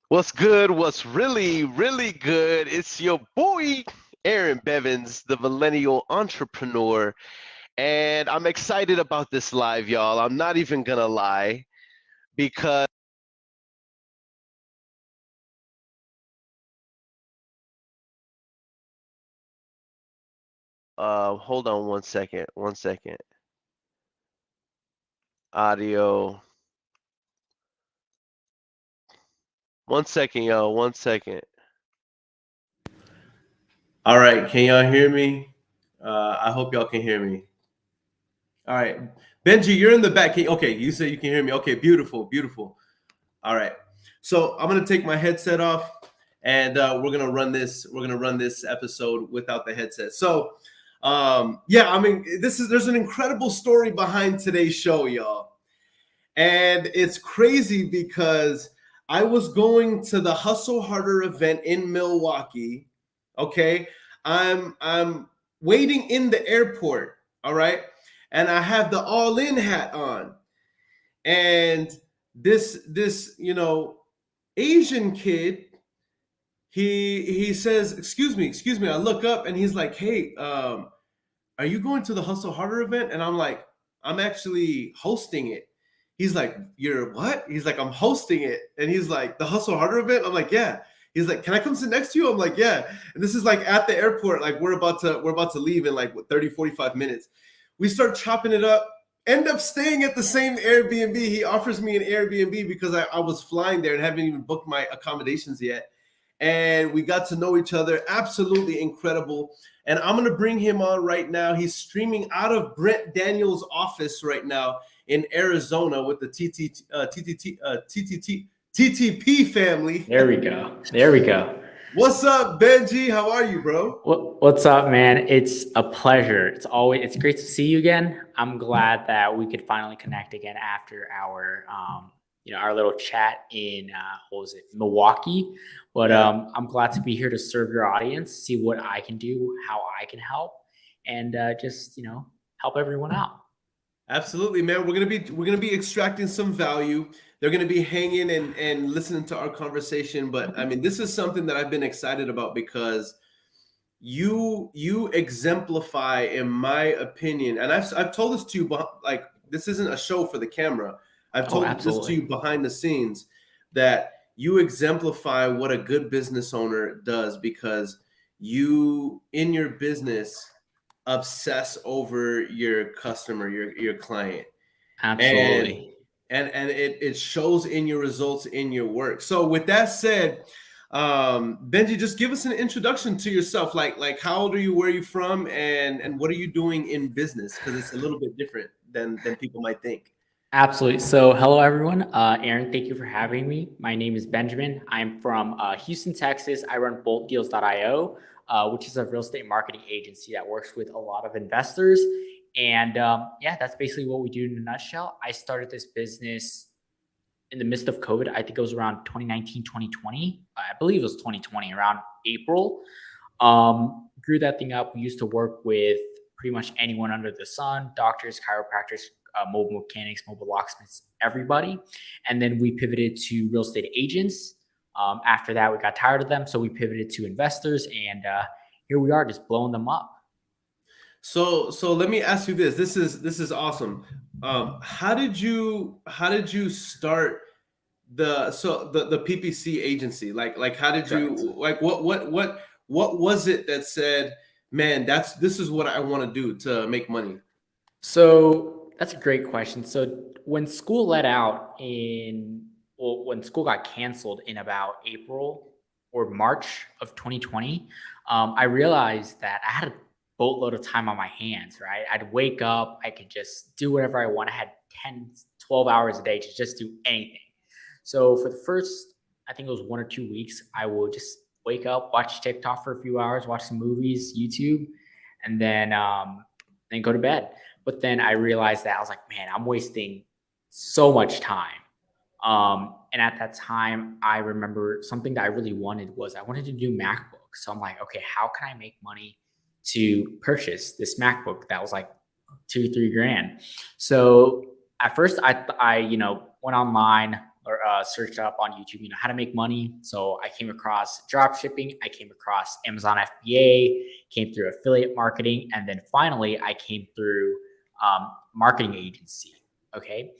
What's good? What's really, really good? It's your boy, Aaron Bevins, the millennial entrepreneur. And I'm excited about this live, y'all. I'm not even gonna lie because hold on one second. One second. Audio. One second, y'all. One second. All right, can y'all hear me? I hope y'all can hear me. All right. Benji, you're in the back. Okay, you said you can hear me. Okay, beautiful, beautiful. All right. So I'm gonna take my headset off, and we're gonna run this. We're gonna run this episode without the headset. So, yeah, I mean, there's an incredible story behind today's show, y'all, and it's crazy because I was going to the Hustle Harder event in Milwaukee. Okay, I'm waiting in the airport. All right, and I have the All In hat on, and this Asian kid, he says, excuse me. I look up and he's like, hey, are you going to the Hustle Harder event? And I'm like, I'm actually hosting it. He's like, you're what? He's like, I'm hosting it. And he's like, the Hustle Harder event? I'm like, yeah. He's like, can I come sit next to you? I'm like, yeah. And this is like at the airport, like we're about to leave in like 30, 45 minutes. We start chopping it up, end up staying at the same Airbnb. He offers me an Airbnb because I was flying there and haven't even booked my accommodations yet. And we got to know each other. Absolutely incredible. And I'm going to bring him on right now. He's streaming out of Brent Daniels' office right now in Arizona with the TTP family. There we go. There we go. What's up, Benji? How are you, bro? What's up, man? It's a pleasure. It's great to see you again. I'm glad that we could finally connect again after our little chat in what was it, Milwaukee. But Yeah. I'm glad to be here to serve your audience, see what I can do, how I can help, and just help everyone out. Absolutely, man. We're gonna be extracting some value. They're gonna be hanging and listening to our conversation. But I mean, this is something that I've been excited about because you exemplify, in my opinion, and I've told this to you, like this isn't a show for the camera. I've Oh, told this to absolutely. you behind the scenes that you exemplify what a good business owner does because you in your business obsess over your customer, your client, and Absolutely. it shows in your results in your work. So with that said, Benji, just give us an introduction to yourself. Like how old are you, where are you from, and what are you doing in business? Because it's a little bit different than people might think. Absolutely. So, hello everyone. Aaron, thank you for having me. My name is Benjamin. I'm from Houston, Texas. I run BulkDeals.io, which is a real estate marketing agency that works with a lot of investors. And yeah, that's basically what we do in a nutshell. I started this business in the midst of COVID. I think it was around 2019, 2020. I believe it was 2020, around April. Grew that thing up. We used to work with pretty much anyone under the sun: doctors, chiropractors, mobile mechanics, mobile locksmiths, everybody. And then we pivoted to real estate agents. After that, we got tired of them, so we pivoted to investors, and here we are, just blowing them up. So let me ask you this. This is awesome. How did you start the PPC agency? Like how did you, Correct. like what was it that said, man, this is what I want to do to make money? So that's a great question. So when school let out when school got canceled in about April or March of 2020, I realized that I had a boatload of time on my hands, right? I'd wake up, I could just do whatever I want. I had 10, 12 hours a day to just do anything. So for the first, I think it was 1 or 2 weeks, I would just wake up, watch TikTok for a few hours, watch some movies, YouTube, and then go to bed. But then I realized that I was like, man, I'm wasting so much time. And at that time, I remember something that I really I wanted to do MacBook. So I'm like, okay, how can I make money to purchase this MacBook that was like 2, 3 grand? So at first, I went online, or searched up on YouTube, how to make money. So I came across drop shipping. I came across Amazon FBA, came through affiliate marketing. And then finally, I came through marketing agency. Okay.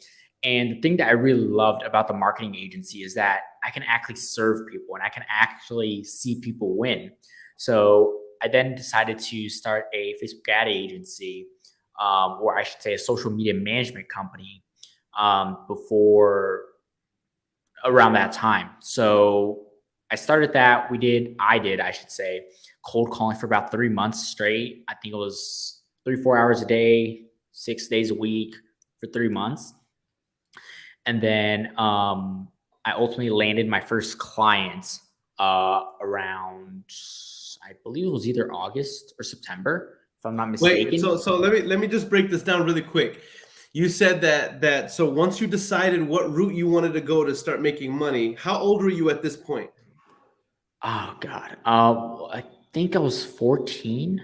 And the thing that I really loved about the marketing agency is that I can actually serve people and I can actually see people win. So I then decided to start a Facebook ad agency, or I should say a social media management company, before around that time. So I started that. I should say, cold calling for about 3 months straight. I think it was 3-4 hours a day, 6 days a week for 3 months. And then I ultimately landed my first client around, I believe it was either August or September, if I'm not mistaken. Wait, so let me just break this down really quick. You said that so once you decided what route you wanted to go to start making money, how old were you at this point? Oh God. I think I was 14.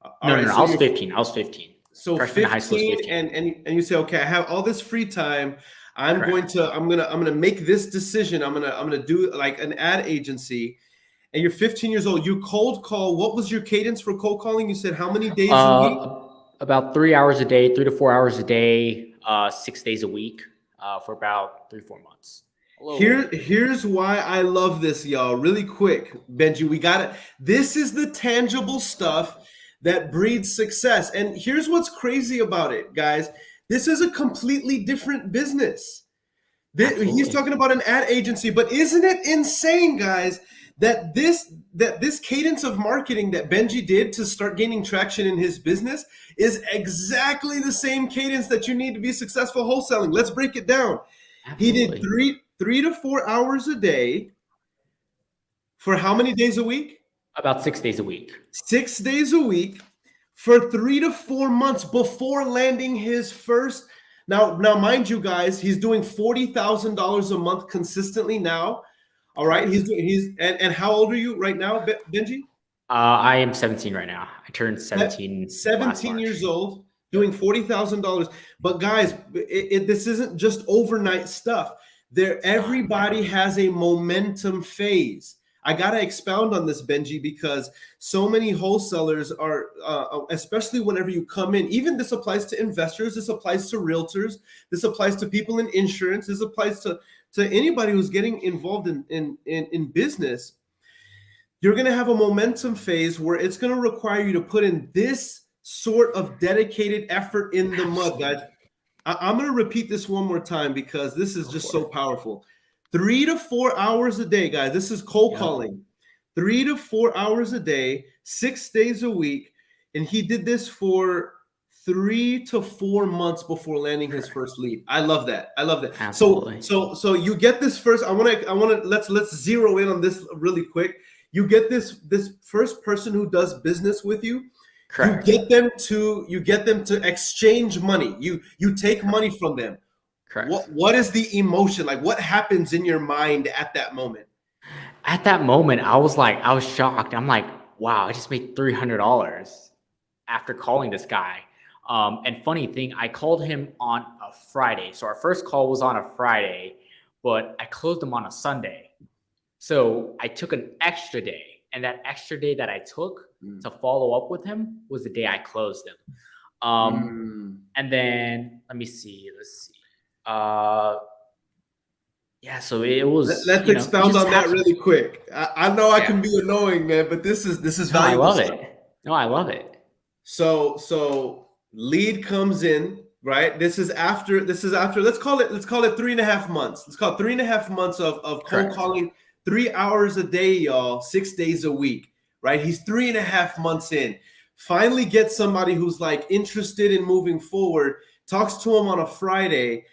All No, right, no, no. so I was you're 15. I was 15. so Freshman in high school was 15 15. and you say, okay, I have all this free time. Correct. I'm gonna make this decision. I'm gonna do like an ad agency. And you're 15 years old. You cold call. What was your cadence for cold calling? You said how many days a week? About 3 hours a day, 3 to 4 hours a day, 6 days a week, for about 3-4 months. A little over. Here's why I love this, y'all. Really quick, Benji, we got it. This is the tangible stuff that breeds success. And here's what's crazy about it, guys. This is a completely different business. He's Absolutely. talking about an ad agency, but isn't it insane, guys, that this cadence of marketing that Benji did to start gaining traction in his business is exactly the same cadence that you need to be successful wholesaling. Let's break it down. He did Absolutely. 3 to 4 hours a day for how many days a week? About 6 days a week. 6 days a week for 3 to 4 months before landing his first. Now, mind you, guys, he's doing $40,000 a month consistently now. All right, Correct. and how old are you right now, Benji? I am 17 right now. I turned 17 last 17 years March. old, Yep. doing $40,000. But guys, this isn't just overnight stuff. Everybody has a momentum phase. I got to expound on this, Benji, because so many wholesalers are, especially whenever you come in, even this applies to investors, this applies to realtors, this applies to people in insurance, this applies to anybody who's getting involved in business. You're going to have a momentum phase where it's going to require you to put in this sort of dedicated effort in the mud, guys. I'm going to repeat this one more time because this is just so powerful. 3 to 4 hours a day, guys. This is cold calling. 3 to 4 hours a day, 6 days a week. And he did this for 3 to 4 months before landing his first lead. I love that. I love that. Absolutely. So you get this first. I want to let's zero in on this really quick. You get this first person who does business with you. Correct. You get them to exchange money. You take money from them. Correct. What is the emotion? Like what happens in your mind at that moment? At that moment, I was shocked. I'm like, wow, I just made $300 after calling this guy. And funny thing, I called him on a Friday. So our first call was on a Friday, but I closed him on a Sunday. So I took an extra day, and that extra day that I took to follow up with him was the day I closed him. And then let's see. Yeah, so it was. Let's expound on that really quick. I know I can Yeah. be annoying, man, but this is No, I valuable love stuff. it. No, I love it. So lead comes in, right? This is after let's call it 3.5 months. Let's call it 3.5 months of cold Correct. calling, 3 hours a day, y'all, 6 days a week, right? He's 3.5 months in. Finally gets somebody who's like interested in moving forward, talks to him on a Friday.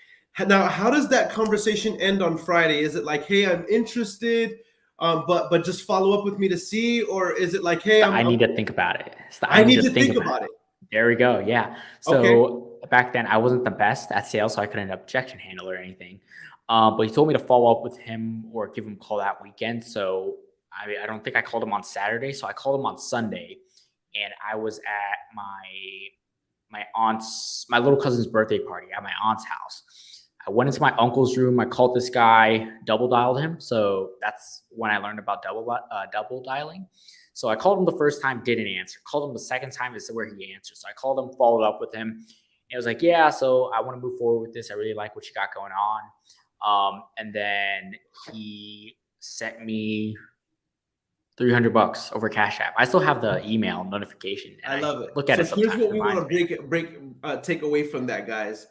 Now, how does that conversation end on Friday? Is it like, hey, I'm interested, but just follow up with me to see, or is it like, hey, I need to think about it. I need to think about it. There we go. Yeah. So Okay. back then I wasn't the best at sales, so I couldn't objection handle or anything. But he told me to follow up with him or give him a call that weekend. So I don't think I called him on Saturday. So I called him on Sunday, and I was at my little cousin's birthday party at my aunt's house. I went into my uncle's room. I called this guy, double dialed him. So that's when I learned about double dialing. So I called him the first time, didn't answer. Called him the second time, is where he answered. So I called him, followed up with him. And it was like, yeah, so I want to move forward with this. I really like what you got going on. And then he sent me $300 over Cash App. I still have the email notification. And I love it. Look at so it sometimes. Here's what we want to take away from that, guys.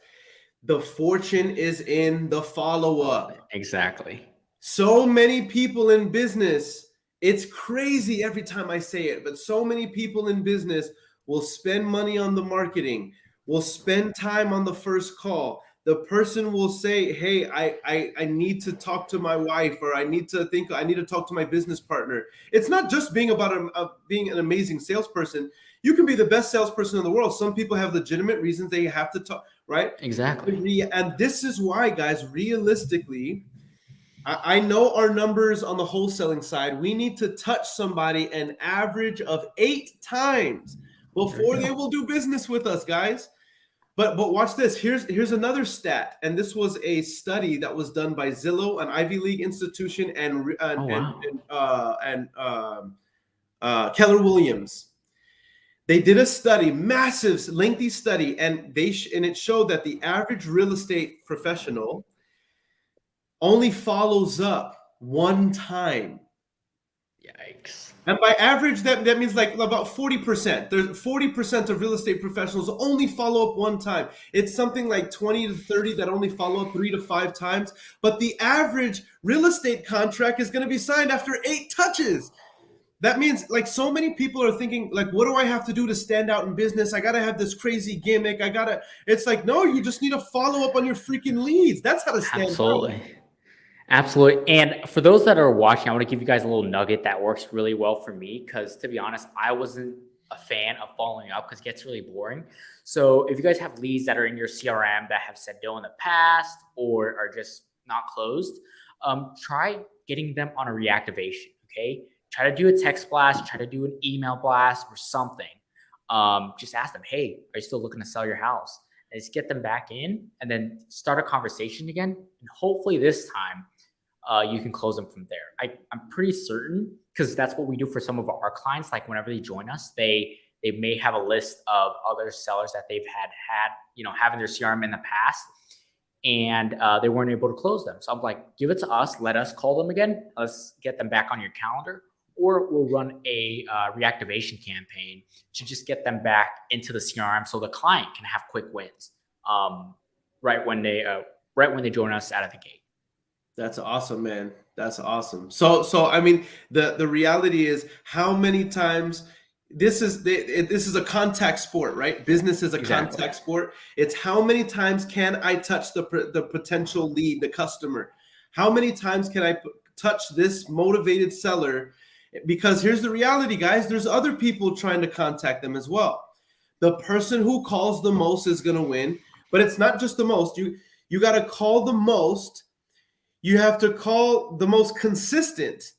The fortune is in the follow-up. Exactly. So many people in business, it's crazy every time I say it, but so many people in business will spend money on the marketing, will spend time on the first call. The person will say, hey, I need to talk to my wife, or I need to talk to my business partner. It's not just being about being an amazing salesperson. You can be the best salesperson in the world. Some people have legitimate reasons they have to talk, right? Exactly. And this is why, guys, realistically, I know our numbers on the wholesaling side. We need to touch somebody an average of 8 times before they will do business with us, guys. But watch this. Here's another stat, and this was a study that was done by Zillow, an Ivy League institution, and Keller Williams. They did a study, massive, lengthy study, and it showed that the average real estate professional only follows up 1 time. Yikes. And by average, that means like about 40%. There's 40% of real estate professionals only follow up 1 time. It's something like 20 to 30 that only follow up 3 to 5 times. But the average real estate contract is going to be signed after 8 touches. That means, like, so many people are thinking, like, what do I have to do to stand out in business? I got to have this crazy gimmick. It's like, no, you just need to follow up on your freaking leads. That's how to stand out. Absolutely. And for those that are watching, I want to give you guys a little nugget that works really well for me, because to be honest, I wasn't a fan of following up because it gets really boring. So if you guys have leads that are in your CRM that have said no in the past or are just not closed, try getting them on a reactivation, okay? Try to do a text blast, try to do an email blast or something. Just ask them, hey, are you still looking to sell your house? And just get them back in and then start a conversation again. And hopefully this time, you can close them from there. I'm pretty certain, because that's what we do for some of our clients. Like whenever they join us, they may have a list of other sellers that they've had having their CRM in the past, and they weren't able to close them. So I'm like, give it to us. Let us call them again. Let's get them back on your calendar, or we'll run a reactivation campaign to just get them back into the CRM so the client can have quick wins right when they join us out of the gate. That's awesome, man. That's awesome. So I mean, the reality is, how many times this is a contact sport, right? Business is a contact sport. It's how many times can I touch the potential lead, the customer? How many times can I touch this motivated seller? Because here's the reality, guys. There's other people trying to contact them as well. The person who calls the most is going to win, but it's not just the most. You got to call the most. You have to call the most consistent,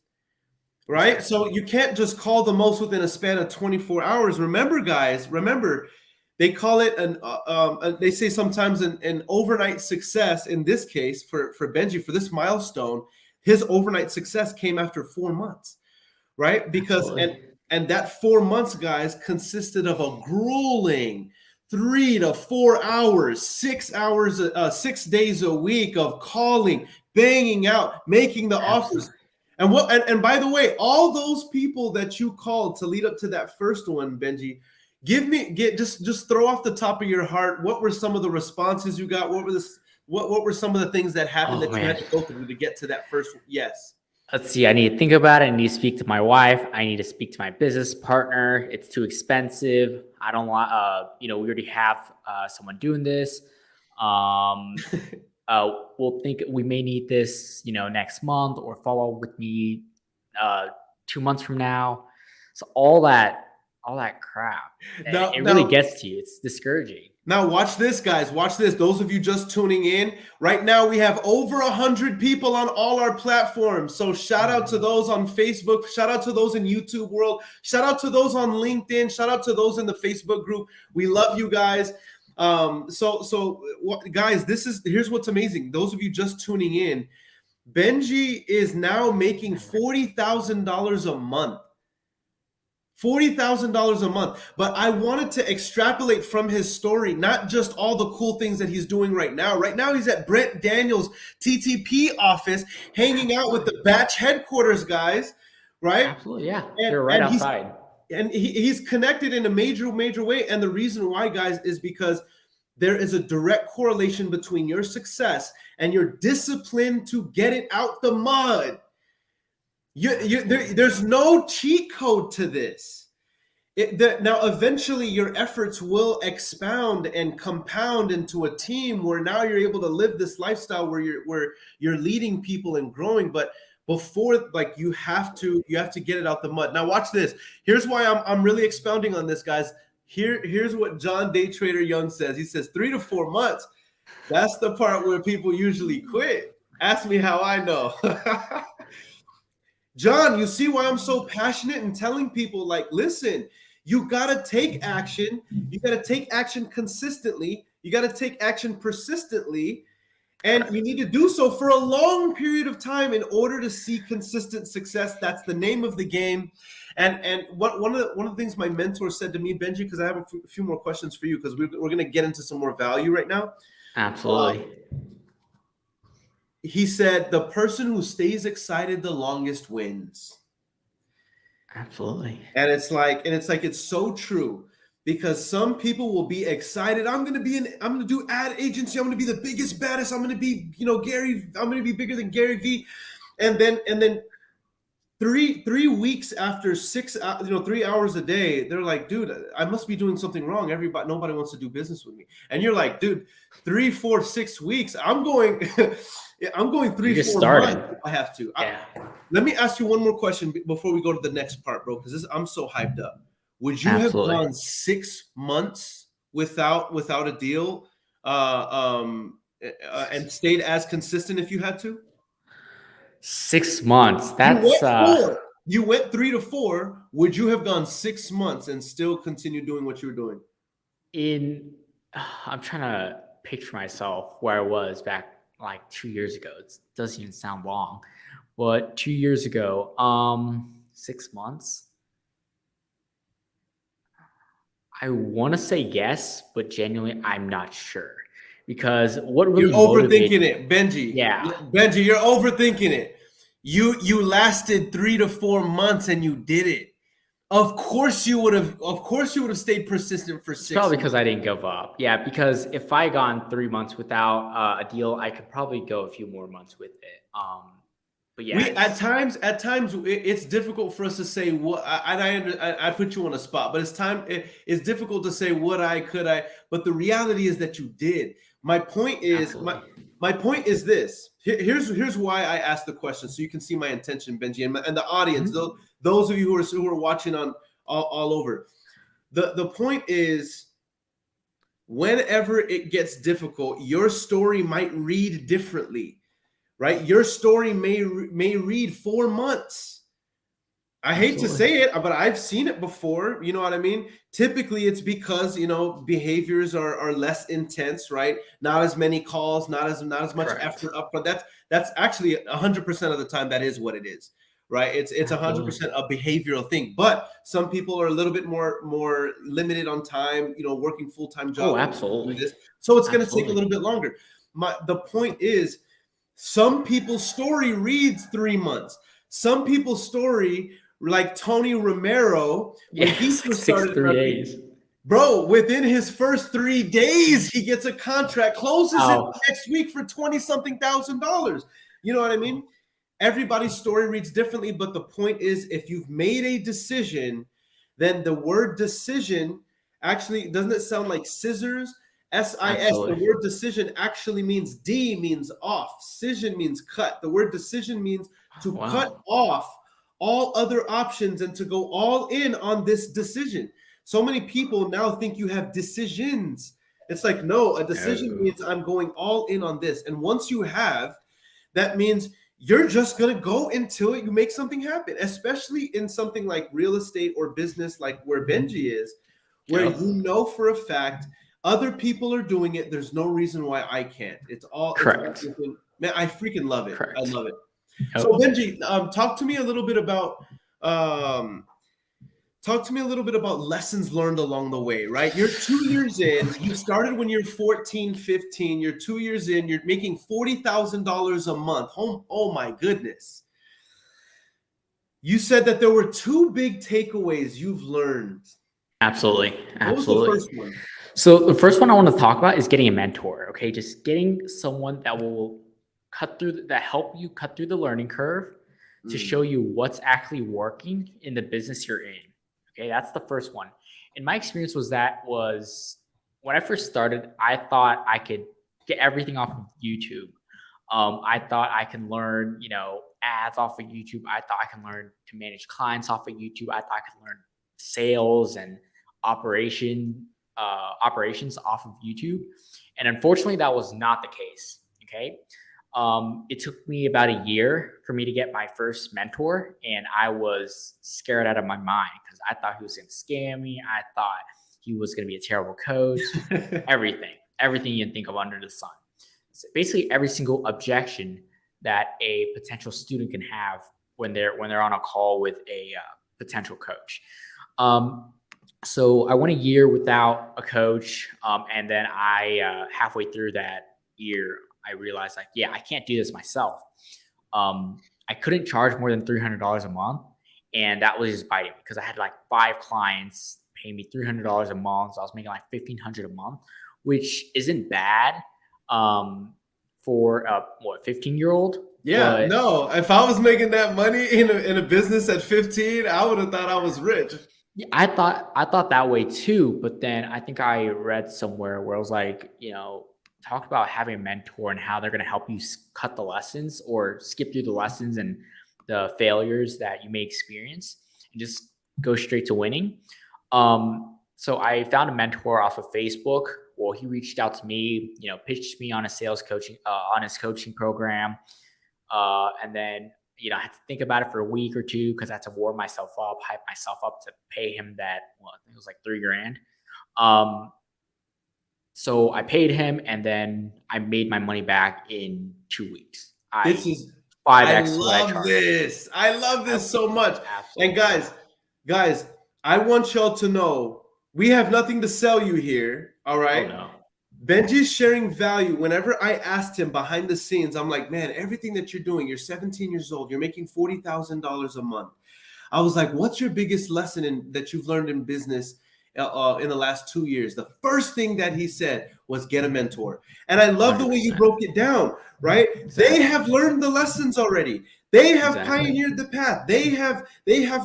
right? Exactly. So you can't just call the most within a span of 24 hours. Remember, guys, they call it they say sometimes an overnight success. In this case, for Benji, for this milestone, his overnight success came after 4 months, right? Because and that 4 months, guys, consisted of a grueling 3 to 4 hours, 6 hours, 6 days a week of calling, banging out, making the offers. And by the way, all those people that you called to lead up to that first one, Benji, just throw off the top of your heart, what were some of the responses you got? What were some of the things that happened that you had to go through to get to that first yes? Let's see. I need to think about it. I need to speak to my wife. I need to speak to my business partner. It's too expensive. I don't want, we already have someone doing this. We'll think we may need this, next month, or follow up with me 2 months from now. So all that crap, it really gets to you. It's discouraging. Now watch this, guys. Watch this. Those of you just tuning in right now, we have over 100 people on all our platforms. So shout out to those on Facebook. Shout out to those in YouTube world. Shout out to those on LinkedIn. Shout out to those in the Facebook group. We love you guys. Guys, here's what's amazing. Those of you just tuning in, Benji is now making $40,000 a month. $40,000 a month. But I wanted to extrapolate from his story, not just all the cool things that he's doing right now. Right now, he's at Brent Daniels' TTP office, hanging out with the batch headquarters guys, right? Absolutely, yeah. They're right outside. He's connected in a major way. And the reason why, guys, is because there is a direct correlation between your success and your discipline to get it out the mud. There's no cheat code to this. Now, eventually, your efforts will expound and compound into a team where now you're able to live this lifestyle where you're leading people and growing. But before, like, you have to get it out the mud. Now, watch this. Here's why I'm really expounding on this, guys. Here's what John Day Trader Young says. He says 3 to 4 months. That's the part where people usually quit. Ask me how I know. John, you see why I'm so passionate and telling people, like, listen, you got to take action. You got to take action consistently. You got to take action persistently. And you need to do so for a long period of time in order to see consistent success. That's the name of the game. And one of the things my mentor said to me, Benji, because I have a few more questions for you, because we're going to get into some more value right now. Absolutely. He said, the person who stays excited the longest wins. Absolutely. And it's so true, because some people will be excited. I'm going to do ad agency. I'm going to be the biggest, baddest. I'm going to be, Gary. I'm going to be bigger than Gary V. And then 3 weeks after 3 hours a day, they're like, dude, I must be doing something wrong. Nobody wants to do business with me. And you're like, dude, 3, 4, 6 weeks. I'm going 3, 4 months if I have to. Yeah. Let me ask you one more question before we go to the next part, bro, because I'm so hyped up. Would you have gone 6 months without a deal and stayed as consistent if you had to? 6 months. That's you went 3 to 4. Would you have gone 6 months and still continue doing what you were doing? I'm trying to picture myself where I was back like 2 years ago. It doesn't even sound long, but 2 years ago, 6 months. I want to say yes, but genuinely, I'm not sure. Because what really you're overthinking it, Benji. Yeah, Benji, you're overthinking it. You lasted 3 to 4 months and you did it. Of course you would have stayed persistent for 6 months. Probably because I didn't give up. Yeah, because if I gone 3 months without a deal, I could probably go a few more months with it. But yeah, at times it's difficult for us to say what. I put you on a spot, but it's difficult to say what could I. But the reality is that you did. My point is my point is this. Here's why I asked the question, so you can see my intention, Benji, and the audience. Mm-hmm. Those of you who are watching on all over. The point is, whenever it gets difficult, your story might read differently. Right? Your story may read 4 months. I hate to say it, but I've seen it before. You know what I mean? Typically, it's because, behaviors are less intense, right? Not as many calls, not as much effort up front. That's actually 100% of the time that is what it is, right? It's 100% a behavioral thing. But some people are a little bit more limited on time, working full-time jobs. Oh, absolutely. So it's going to take a little bit longer. The point is, some people's story reads 3 months. Some people's story, like Tony Romero, when he first started 3 days. Bro, within his first 3 days, he gets a contract, closes it next week for $20-something thousand. You know what I mean? Everybody's story reads differently, but the point is, if you've made a decision, then the word decision actually, doesn't it sound like scissors? S-I-S, the word decision actually means D means off. Decision means cut. The word decision means to cut off all other options and to go all in on this decision. So many people now think you have decisions. It's like, no, a decision means I'm going all in on this. And once you have, that means you're just going to go until you make something happen, especially in something like real estate or business, like where Benji is, where you know for a fact Other people are doing it. There's no reason why I can't. Correct. Man, I freaking love it. I Correct. love it. Yep. So Benji, talk to me a little bit about um, lessons learned along the way, right? You're 2 years in. You started when you're 14, 15. You're 2 years in. You're making $40,000 a month. Oh my goodness. You said that there were two big takeaways you've learned. Absolutely. What was the first one? So the first one I want to talk about is getting a mentor. Okay, just getting someone that will help you cut through the learning curve to show you what's actually working in the business you're in. Okay, that's the first one. And my experience was when I first started, I thought I could get everything off of YouTube. I thought I can learn, ads off of YouTube. I thought I can learn to manage clients off of YouTube. I thought I could learn sales and operations off of YouTube. And unfortunately, that was not the case. Okay. It took me about a year for me to get my first mentor, and I was scared out of my mind because I thought he was going to scam me. I thought he was going to be a terrible coach. everything you can think of under the sun. So basically, every single objection that a potential student can have when they're on a call with a potential coach. So I went a year without a coach, and then I halfway through that year, I realized I can't do this myself. I couldn't charge more than $300 a month, and that was just biting me because I had 5 clients paying me $300 a month, so I was making $1,500 a month, which isn't bad for a 15-year-old. Yeah, no. If I was making that money in a business at 15, I would have thought I was rich. Yeah, I thought that way too, but then I think I read somewhere where it was talk about having a mentor and how they're going to help you cut the lessons or skip through the lessons and the failures that you may experience and just go straight to winning. So I found a mentor off of Facebook. Well, he reached out to me, pitched me on a sales coaching, on his coaching program. And then, I had to think about it for a week or two because I had to warm myself up, hype myself up to pay him that. Well, I think it was $3,000. So I paid him, and then I made my money back in 2 weeks. This is 5x. I love this so much. Absolutely. And guys, I want y'all to know we have nothing to sell you here. All right. Oh, no. Benji's sharing value. Whenever I asked him behind the scenes, I'm like, man, everything that you're doing, you're 17 years old, you're making $40,000 a month. I was like, what's your biggest lesson that you've learned in business in the last 2 years? The first thing that he said was get a mentor. And I love 100%. The way you broke it down, right? Exactly. They have learned the lessons already. They have pioneered the path. They have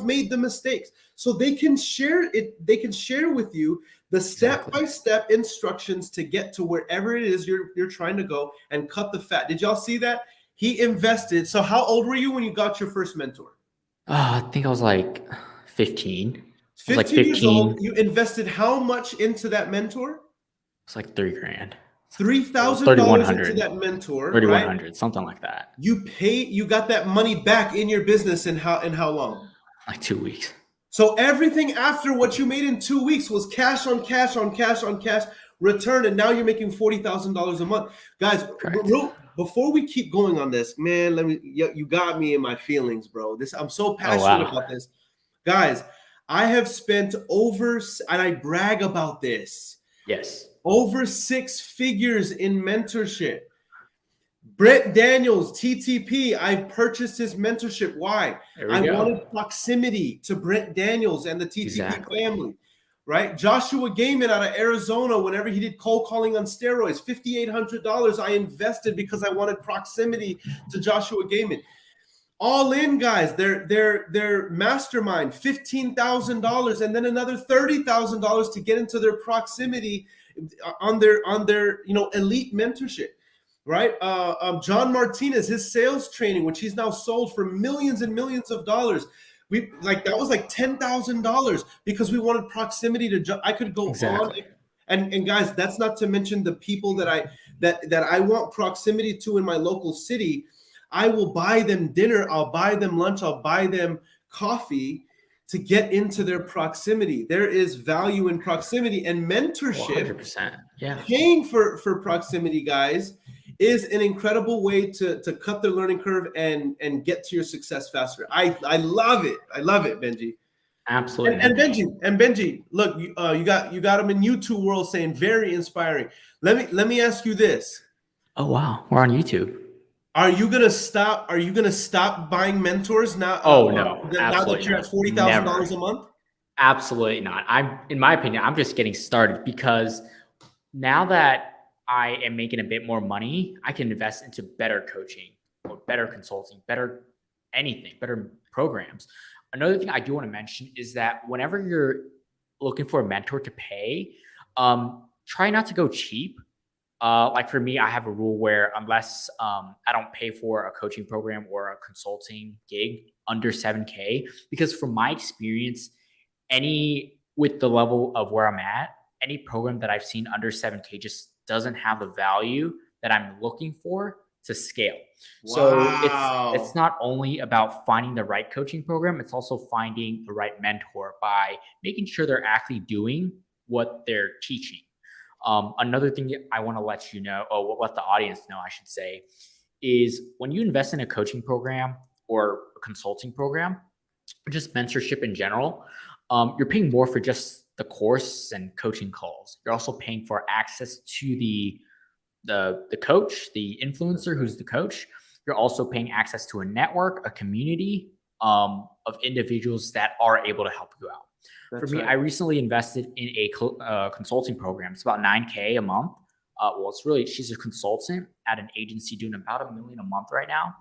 made the mistakes. So they can share it. They can share with you the step-by-step instructions to get to wherever it is you're trying to go and cut the fat. Did y'all see that? He invested. So how old were you when you got your first mentor? I think I was 15. 15 years old. You invested how much into that mentor? It's $3,000. $3,000 into that mentor. $3,100, right? Something like that. You got that money back in your business in how long? 2 weeks. So everything after what you made in 2 weeks was cash on cash on cash on cash return, and now you're making $40,000 a month. Guys, before we keep going on this, man, you got me in my feelings, bro. I'm so passionate about this. Guys, I have spent and I brag about this. Yes. Over 6 figures in mentorship. Brent Daniels, TTP, I've purchased his mentorship. Why? I wanted proximity to Brent Daniels and the TTP family, right? Joshua Gaiman out of Arizona, whenever he did cold calling on steroids, $5,800 I invested because I wanted proximity to Joshua Gaiman. All in, guys, their mastermind, $15,000, and then another $30,000 to get into their proximity on their elite mentorship. Right, John Martinez, his sales training, which he's now sold for millions and millions of dollars. That was $10,000 because we wanted proximity to. I could go on, and guys, that's not to mention the people that I want proximity to in my local city. I will buy them dinner, I'll buy them lunch, I'll buy them coffee to get into their proximity. There is value in proximity, and mentorship, 100%. Yeah. paying for proximity, guys, is an incredible way to cut the learning curve and get to your success faster. I love it. I love it, Benji. Absolutely, And man. Benji, look, you got them in YouTube world saying very inspiring. Let me ask you this: Oh, wow. We're on YouTube. Are you gonna stop? Are you gonna stop buying mentors now? Oh, no. Now that Absolutely you're not. at $40,000 Never. a month? Absolutely not. In my opinion, I'm just getting started because now that I am making a bit more money, I can invest into better coaching or better consulting, better anything, better programs. Another thing I do want to mention is that whenever you're looking for a mentor to pay, try not to go cheap. Like for me, I have a rule where unless I don't pay for a coaching program or a consulting gig under 7K, because from my experience, any with the level of where I'm at, any program that I've seen under 7K just doesn't have the value that I'm looking for to scale. So it's Wow. not only about finding the right coaching program, it's also finding the right mentor by making sure they're actually doing what they're teaching. Another thing I want to let you know, or let the audience know, I should say, is when you invest in a coaching program or a consulting program, or just mentorship in general, you're paying more for just the course and coaching calls. You're also paying for access to the coach, the influencer who's the coach. You're also paying access to a network, a community of individuals that are able to help you out. For That's me, right. I recently invested in a consulting program. It's about 9K a month. Well, it's really, she's a consultant at an agency doing about $1 million a month right now.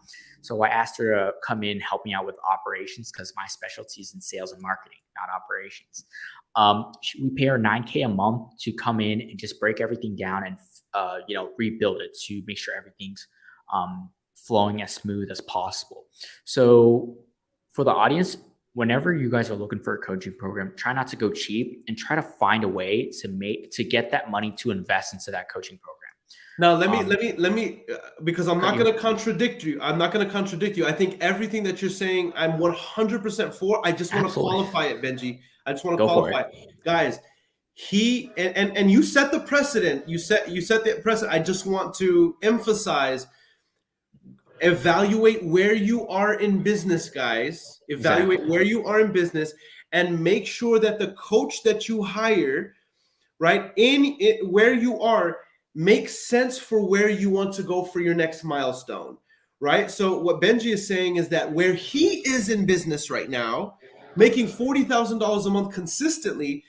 So I asked her to come in, help me out with operations because my specialty is in sales and marketing, not operations. We pay her 9K a month to come in and just break everything down and rebuild it to make sure everything's flowing as smooth as possible. So for the audience, whenever you guys are looking for a coaching program, try not to go cheap and try to find a way to get that money to invest into that coaching program. Now Um, let me because I'm okay, not going to contradict you. I'm not going to contradict you. I think everything that you're saying, I'm 100% for. I just want to absolutely. qualify it, Benji. I just want to Go for qualify it. it. Guys, he and you set the precedent. You set the precedent. I just want to emphasize, evaluate where you are in business, guys. Evaluate Exactly. where you are in business and make sure that the coach that you hire, right, in it, where you are, makes sense for where you want to go for your next milestone, right? So what Benji is saying is that where he is in business right now, making $40,000 a month consistently,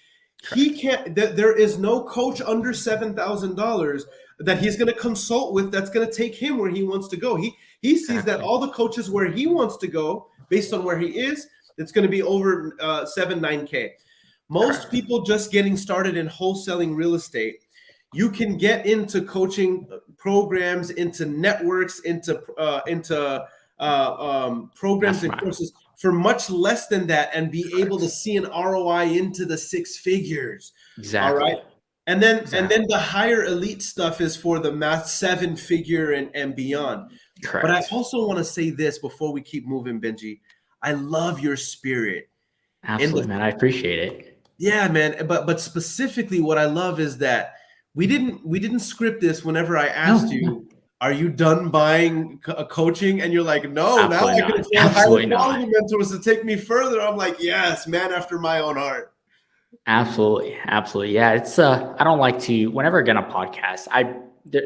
he Correct. can't. There is no coach under $7,000 that he's going to consult with that's going to take him where he wants to go. He sees that Exactly. all the coaches where he wants to go based on where he is, it's going to be over 9K. Most Correct. people just getting started in wholesaling real estate, you can get into coaching programs, into networks, into programs and Mastermind. courses for much less than that and be able to Correct. see an ROI into the six figures. All right. Exactly. And then Exactly. the higher elite stuff is for the math 7 figure and beyond. But I Correct. also want to say this before we keep moving, Benji. I love your spirit. In the Absolutely, man. I appreciate it. Yeah, man. But specifically, what I love is that we didn't script this. Whenever I asked No, no. you, "Are you done buying coaching?" and you're like, "No, now Absolutely I can not. afford higher Absolutely not. quality mentors to take me further." I'm like, "Yes, man after my own heart." Absolutely, absolutely. Yeah, it's I don't like to whenever I get on a podcast,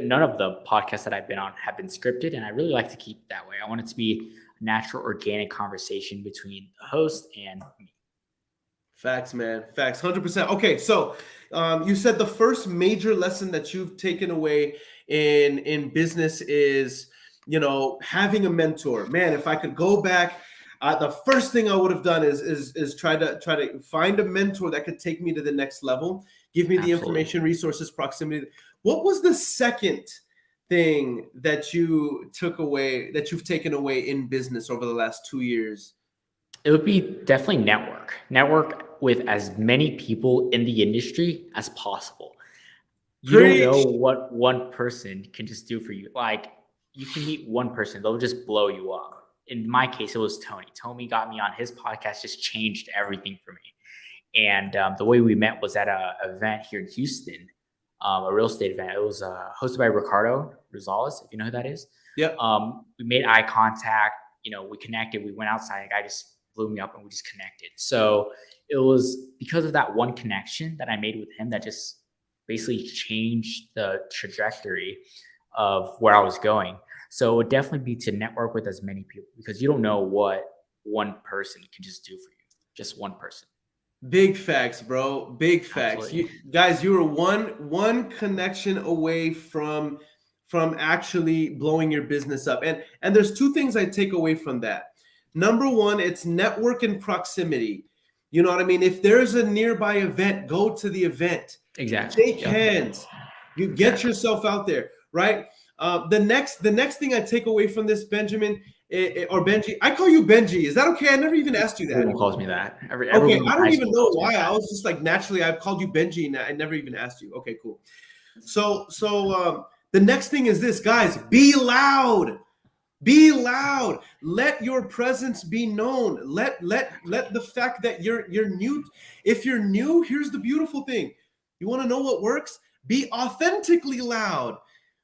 none of the podcasts that I've been on have been scripted, and I really like to keep it that way. I want it to be a natural, organic conversation between the host and me. Facts, man. Facts. 100%. Okay, so you said the first major lesson that you've taken away in business is, having a mentor. Man, if I could go back, the first thing I would have done is try to find a mentor that could take me to the next level, give me the Absolutely. information, resources, proximity. What was the second thing that you took away, that you've taken away in business over the last 2 years? It would be definitely network with as many people in the industry as possible. You don't know Preach. what one person can just do for you. Like you can meet one person, they'll just blow you up in my case, it was Tony. Tony got me on his podcast, just changed everything for me. And the way we met was at a event here in Houston, a real estate event. It was hosted by Ricardo Rosales, if you know who that is. Yep. We made eye contact. We connected. We went outside. The guy just blew me up, and we just connected. So it was because of that one connection that I made with him that just basically changed the trajectory of where I was going. So it would definitely be to network with as many people, because you don't know what one person can just do for you. Just one person. Big facts, bro. Big facts. Absolutely. You were one connection away from actually blowing your business up. And there's two things I take away from that. Number one, it's network and proximity. You know what I mean? If there's a nearby event, go to the event. Exactly. Shake hands. You get yourself out there, right? The next thing I take away from this, Benjamin, or Benji, I call you Benji. Is that okay? I never even asked you that. Everyone calls me that. Okay, I don't even know why. I was just like, naturally, I've called you Benji, and I never even asked you. Okay, cool. So the next thing is this, guys. Be loud. Be loud. Let your presence be known. Let the fact that you're new. If you're new, here's the beautiful thing. You want to know what works? Be authentically loud.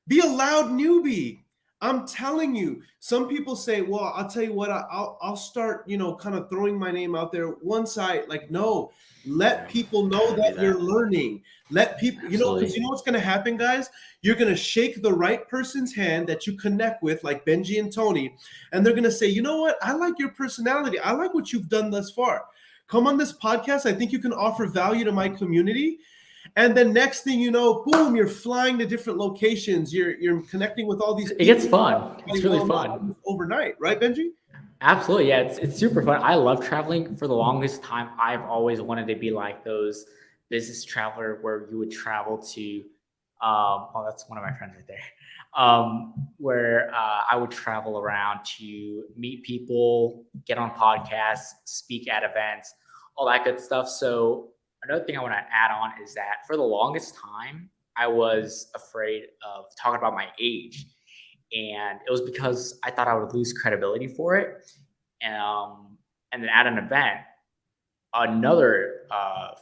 Be a loud newbie. I'm telling you, some people say, well, I'll tell you what, I'll start, kind of throwing my name out there. Once no, let people know that you're learning. Let people, because what's going to happen, guys? You're going to shake the right person's hand that you connect with, like Benji and Tony, and they're going to say, you know what? I like your personality. I like what you've done thus far. Come on this podcast. I think you can offer value to my community. And then next thing you know, boom, you're flying to different locations. You're connecting with all these people. It gets fun. It's really fun. Overnight, right, Benji? Absolutely. Yeah, it's super fun. I love traveling. For the longest time, I've always wanted to be like those business traveler where you would travel to, that's one of my friends right there, where I would travel around to meet people, get on podcasts, speak at events, all that good stuff. So another thing I want to add on is that for the longest time, I was afraid of talking about my age. And it was because I thought I would lose credibility for it. And then at an event, another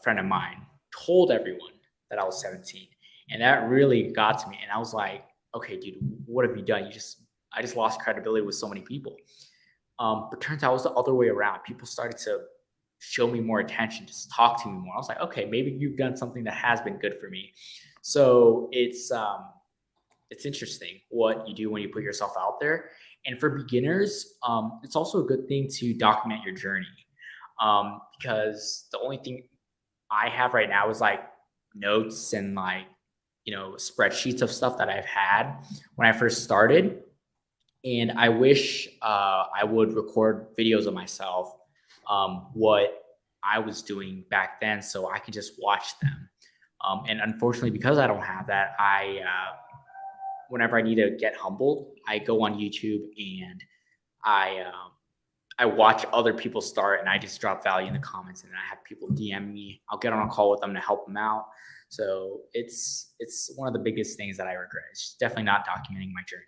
friend of mine told everyone that I was 17. And that really got to me. And I was like, okay, dude, what have you done? I just lost credibility with so many people. But turns out it was the other way around. People started to show me more attention, just talk to me more. I was like, okay, maybe you've done something that has been good for me. So it's interesting what you do when you put yourself out there. And for beginners, it's also a good thing to document your journey, because the only thing I have right now is like notes and spreadsheets of stuff that I've had when I first started. And I wish I would record videos of myself, what I was doing back then, so I could just watch them. And unfortunately, because I don't have that, whenever I need to get humbled, I go on YouTube and I watch other people start, and I just drop value in the comments, and I have people DM me. I'll get on a call with them to help them out. So it's one of the biggest things that I regret. It's definitely not documenting my journey.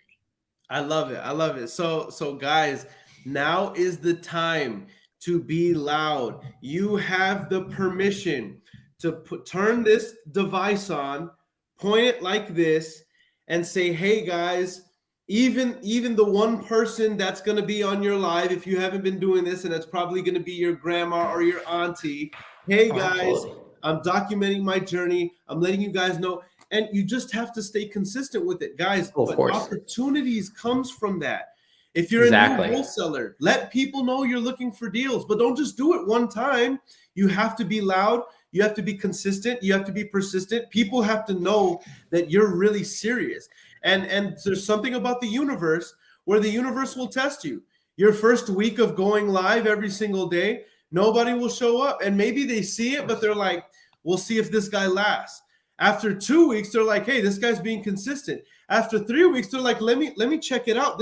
I love it. I love it. So guys, now is the time to be loud. You have the permission to turn this device on, point it like this, and say, hey guys, even the one person that's going to be on your live, if you haven't been doing this, and it's probably going to be your grandma or your auntie, hey guys, I'm documenting my journey. I'm letting you guys know. And you just have to stay consistent with it, guys. But opportunities comes from that. If you're a new wholesaler, let people know you're looking for deals, but don't just do it one time. You have to be loud. You have to be consistent. You have to be persistent. People have to know that you're really serious. And there's something about the universe where the universe will test you. Your first week of going live every single day, nobody will show up. And maybe they see it, but they're like, we'll see if this guy lasts. After 2 weeks, they're like, hey, this guy's being consistent. After 3 weeks, they're like, let me check it out.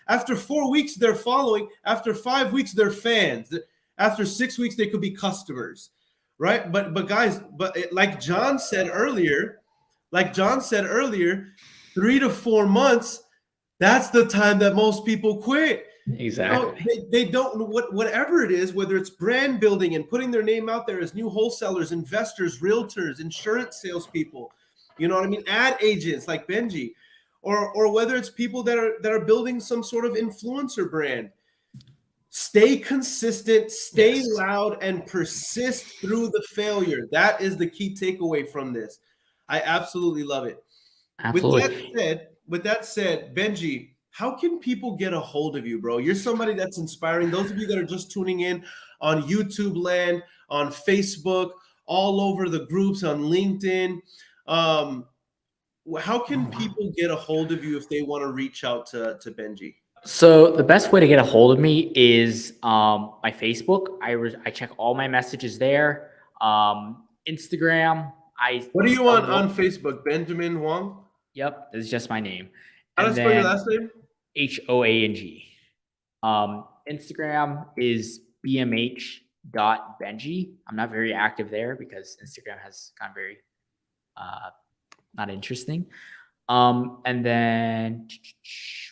After 4 weeks, they're following. After 5 weeks, they're fans. After 6 weeks, they could be customers, right? But guys, like John said earlier, 3 to 4 months, that's the time that most people quit. Exactly. They don't whatever it is, whether it's brand building and putting their name out there as new wholesalers, investors, realtors, insurance salespeople, you know what I mean, ad agents like Benji, or whether it's people that are building some sort of influencer brand. Stay consistent, stay Yes. loud, and persist through the failure. That is the key takeaway from this. I absolutely love it. Absolutely. With that said, Benji, how can people get a hold of you, bro? You're somebody that's inspiring. Those of you that are just tuning in on YouTube land, on Facebook, all over the groups, on LinkedIn, um, how can people get a hold of you if they want to reach out to Benji? So the best way to get a hold of me is my Facebook. I check all my messages there. Instagram. I What are you sell more. on Facebook? Benjamin Huang? Yep, it's just my name. How do I And spell your then last name? Hoang. Instagram is bmh.benji. I'm not very active there because Instagram has gone very not interesting. And then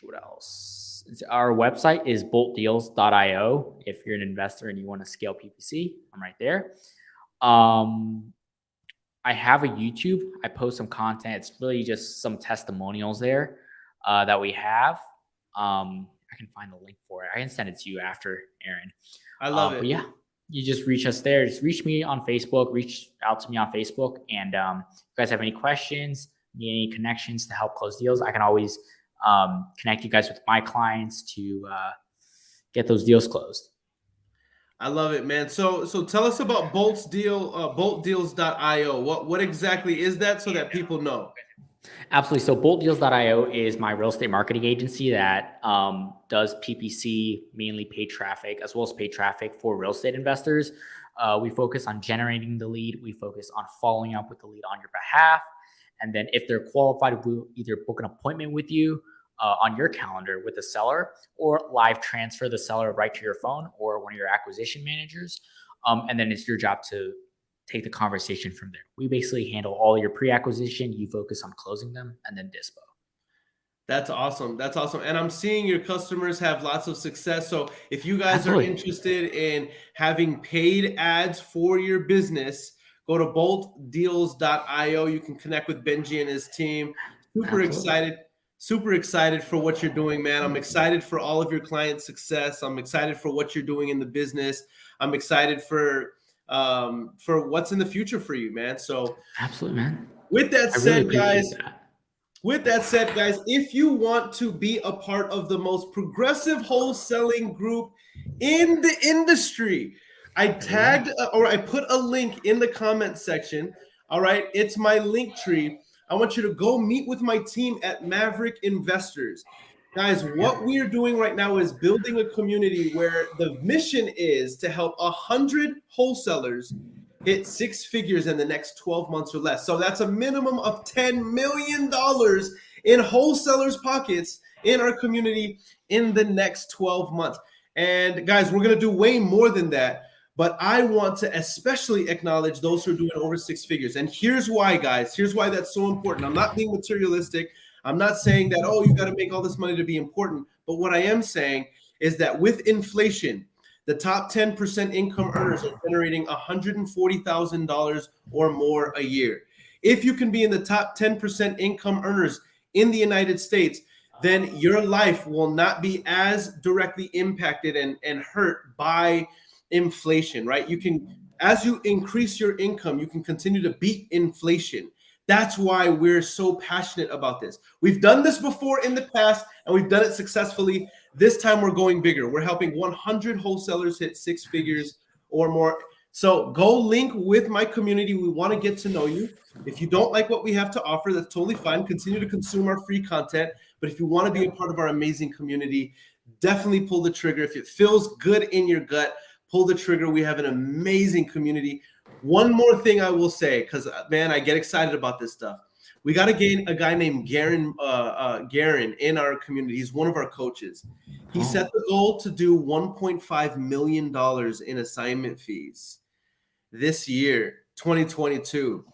what else? Our website is boltdeals.io. If you're an investor and you want to scale PPC, I'm right there. I have a YouTube. I post some content. It's really just some testimonials there that we have. I can find the link for it. I can send it to you after, Aaron. I love it. But yeah, you just reach us there. Just reach me on Facebook. Reach out to me on Facebook. And if you guys have any questions, need any connections to help close deals, I can always connect you guys with my clients to get those deals closed. I love it, man. So tell us about boltdeals.io. What exactly is that so that people know? Absolutely. So boltdeals.io is my real estate marketing agency that does PPC, mainly paid traffic, as well as paid traffic for real estate investors. We focus on generating the lead. We focus on following up with the lead on your behalf. And then if they're qualified, we'll either book an appointment with you on your calendar with the seller, or live transfer the seller right to your phone or one of your acquisition managers. And then it's your job to take the conversation from there. We basically handle all your pre-acquisition. You focus on closing them, and then dispo. That's awesome. That's awesome. And I'm seeing your customers have lots of success. So if you guys are Absolutely. interested in having paid ads for your business, go to boltdeals.io. You can connect with Benji and his team. Super Absolutely. excited. Super excited for what you're doing, man. I'm excited for all of your client success. I'm excited for what you're doing in the business. I'm excited for what's in the future for you, man. So Absolutely, man. with that I really said, appreciate guys, that. if you want to be a part of the most progressive wholesaling group in the industry, I tagged or I put a link in the comment section. All right, it's my link tree. I want you to go meet with my team at Maverick Investors. Guys, what we are doing right now is building a community where the mission is to help 100 wholesalers hit six figures in the next 12 months or less. So that's a minimum of $10 million in wholesalers' pockets in our community in the next 12 months. And guys, we're going to do way more than that. But I want to especially acknowledge those who are doing over six figures. And here's why, guys. Here's why that's so important. I'm not being materialistic. I'm not saying that, oh, you got to make all this money to be important. But what I am saying is that with inflation, the top 10% income earners are generating $140,000 or more a year. If you can be in the top 10% income earners in the United States, then your life will not be as directly impacted and hurt by inflation, right? You can, as you increase your income, you can continue to beat inflation. That's why we're so passionate about this. We've done this before in the past, and we've done it successfully. This time we're going bigger. We're helping 100 wholesalers hit six figures or more. So go link with my community. We want to get to know you. If you don't like what we have to offer, that's totally fine. Continue to consume our free content. But if you want to be a part of our amazing community, definitely pull the trigger. If it feels good in your gut, pull the trigger. We have an amazing community. One more thing I will say, because man, I get excited about this stuff. We got a guy named Garen in our community. He's one of our coaches. He set the goal to do $1.5 million in assignment fees this year, 2022.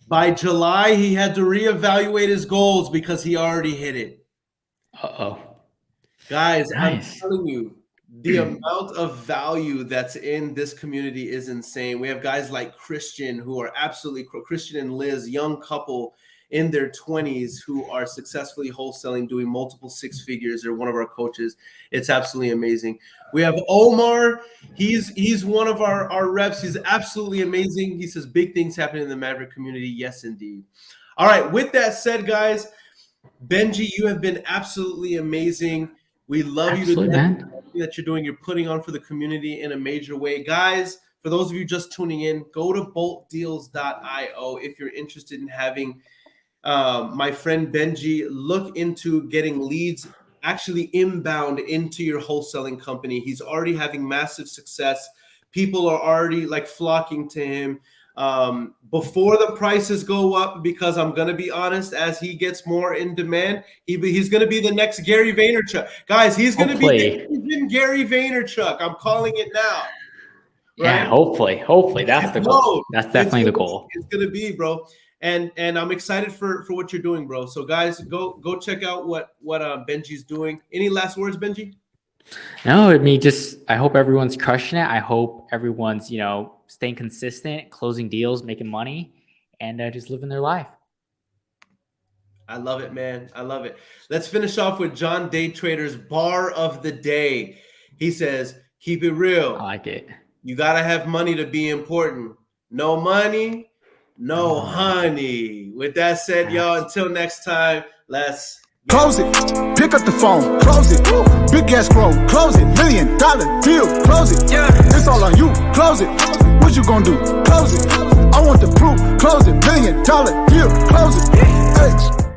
By July, he had to reevaluate his goals because he already hit it. Uh-oh. Guys, I'm Nice. telling you, the amount of value that's in this community is insane. We have guys like Christian, who are absolutely Christian and Liz, young couple in their 20s who are successfully wholesaling, doing multiple six figures. They're one of our coaches. It's absolutely amazing. We have Omar. He's one of our reps. He's absolutely amazing. He says big things happening in the Maverick community. Yes, indeed. All right. With that said, guys, Benji, you have been absolutely amazing. We love Absolutely, you to man. death. That you're doing. You're putting on for the community in a major way. Guys, for those of you just tuning in, go to boltdeals.io if you're interested in having my friend Benji look into getting leads actually inbound into your wholesaling company. He's already having massive success. People are already like flocking to him. Before the prices go up, because I'm going to be honest, as he gets more in demand, he's going to be the next Gary Vaynerchuk. Guys, he's going to be Gary Vaynerchuk. I'm calling it now. Right? Yeah, hopefully. That's the goal. That's definitely the goal. It's going to be, bro. And I'm excited for what you're doing, bro. So guys, go check out what Benji's doing. Any last words, Benji? No, I hope everyone's crushing it. I hope everyone's, staying consistent, closing deals, making money, and just living their life. I love it, man. I love it. Let's finish off with John Day Trader's bar of the day. He says, keep it real. I like it. You got to have money to be important. No money, no honey. With that said, y'all, until next time, let's close it. Pick up the phone. Close it. Big ass scroll. Close it. $1 million deal. Close it. Yeah. It's all on you. Close it. What you gonna do? Close it. I want the proof. Close it. $1 million deal. Close it. Hey.